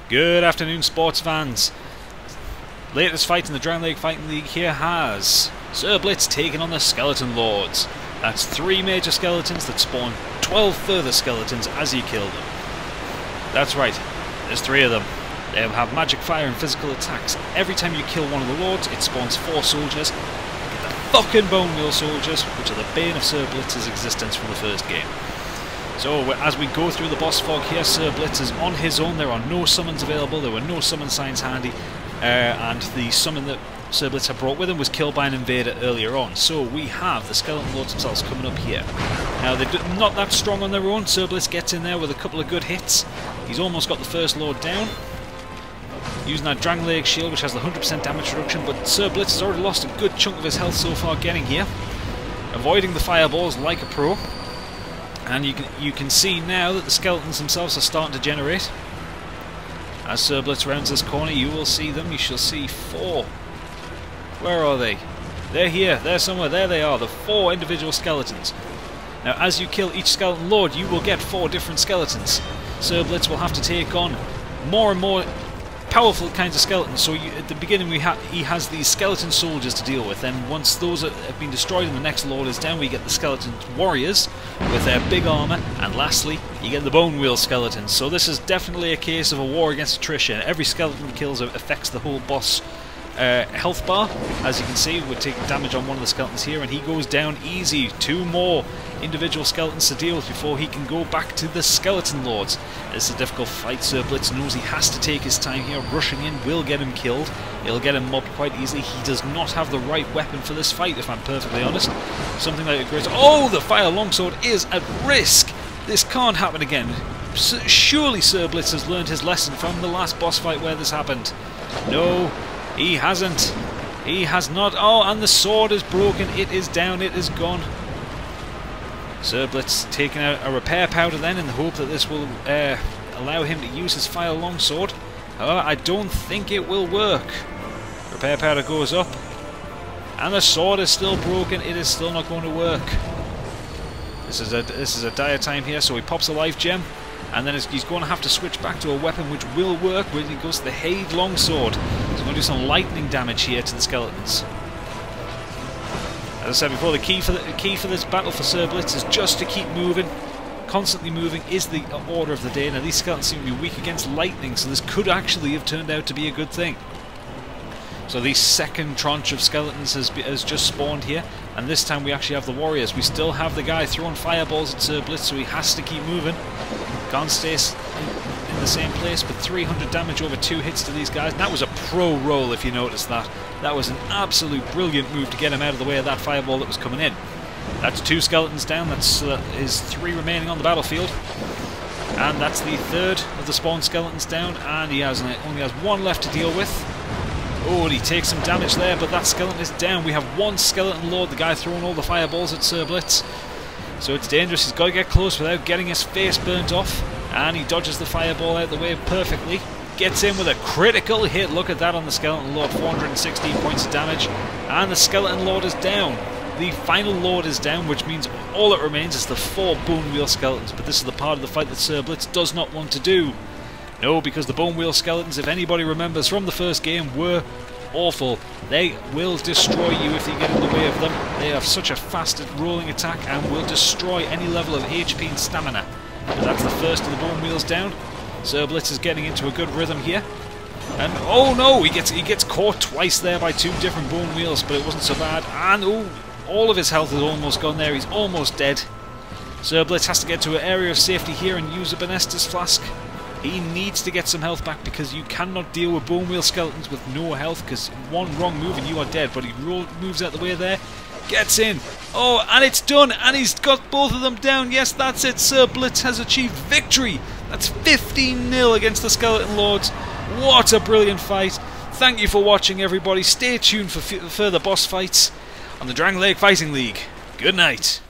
Good afternoon, sports fans. Latest fight in the Dragon Lake Fighting League here has Sir Blitz taking on the Skeleton Lords. That's 3 major skeletons that spawn 12 further skeletons as you kill them. That's right, there's 3 of them. They have magic fire and physical attacks. Every time you kill one of the lords, it spawns 4 soldiers. Get the fucking Bone Wheel soldiers, which are the bane of Sir Blitz's existence from the first game. So as we go through the boss fog here, Sir Blitz is on his own. There are no summons available, there were no summon signs handy, and the summon that Sir Blitz had brought with him was killed by an invader earlier on. So we have the Skeleton Lords themselves coming up here. Now they're not that strong on their own. Sir Blitz gets in there with a couple of good hits. He's almost got the first lord down, using that Dragon Lake shield, which has the 100% damage reduction, but Sir Blitz has already lost a good chunk of his health so far getting here, avoiding the fireballs like a pro. And you can see now that the skeletons themselves are starting to generate. As Sir Blitz rounds this corner, you will see them. You shall see 4. Where are they? They're here. They're somewhere. There they are. The 4 individual skeletons. Now, as you kill each skeleton lord, you will get 4 different skeletons. Sir Blitz will have to take on more and more powerful kinds of skeletons. So at the beginning he has these skeleton soldiers to deal with, and once those have been destroyed and the next lord is down, we get the skeleton warriors with their big armour, and lastly you get the Bone Wheel skeletons. So this is definitely a case of a war against attrition. Every skeleton kills affects the whole boss health bar. As you can see, we're taking damage on one of the skeletons here, and he goes down easy. 2 more individual skeletons to deal with before he can go back to the Skeleton Lords. This is a difficult fight. Sir Blitz knows he has to take his time here. Rushing in will get him killed. It'll get him mobbed quite easily. He does not have the right weapon for this fight, if I'm perfectly honest. Something like a great... Oh, the fire longsword is at risk! This can't happen again. Surely Sir Blitz has learned his lesson from the last boss fight where this happened. No, he hasn't. He has not. Oh, and the sword is broken. It is down. It is gone. Sir Blitz taking out a repair powder then in the hope that this will allow him to use his fire longsword. I don't think it will work. Repair powder goes up, and the sword is still broken. It is still not going to work. This is a dire time here. So he pops a life gem, and then he's going to have to switch back to a weapon which will work when he goes to the Haid longsword. He's going to do some lightning damage here to the skeletons. As I said before, the key for this battle for Sir Blitz is just to keep moving. Constantly moving is the order of the day. Now these skeletons seem to be weak against lightning, so this could actually have turned out to be a good thing. So the second tranche of skeletons has just spawned here, and this time we actually have the warriors. We still have the guy throwing fireballs at Sir Blitz, so he has to keep moving. Can't stay in the same place, but 300 damage over 2 hits to these guys. And that was a pro roll, if you noticed that. That was an absolute brilliant move to get him out of the way of that fireball that was coming in. That's 2 skeletons down. That's his 3 remaining on the battlefield. And that's the 3rd of the spawn skeletons down, and he only has 1 left to deal with. Oh, and he takes some damage there, but that skeleton is down. We have 1 skeleton lord, the guy throwing all the fireballs at Sir Blitz. So it's dangerous. He's got to get close without getting his face burnt off. And he dodges the fireball out of the way perfectly. Gets in with a critical hit. Look at that on the Skeleton Lord. 416 points of damage. And the Skeleton Lord is down. The final Lord is down, which means all that remains is the 4 Bone Wheel skeletons. But this is the part of the fight that Sir Blitz does not want to do. No, because the Bone Wheel skeletons, if anybody remembers from the first game, were awful. They will destroy you if you get in the way of them. They have such a fast rolling attack and will destroy any level of HP and stamina. But that's the first of the Bone Wheels down. Sir Blitz is getting into a good rhythm here. And oh no, he gets caught twice there by 2 different Bone Wheels, but it wasn't so bad. And oh, all of his health is almost gone there. He's almost dead. Sir Blitz has to get to an area of safety here and use a Benestus flask. He needs to get some health back, because you cannot deal with Bone Wheel skeletons with no health, because one wrong move and you are dead. But he moves out the way there, gets in. Oh, and it's done, and he's got both of them down. Yes, that's it. Sir Blitz has achieved victory. That's 15-0 against the Skeleton Lords. What a brilliant fight. Thank you for watching, everybody. Stay tuned for further boss fights on the Dragon Lake Fighting League. Good night.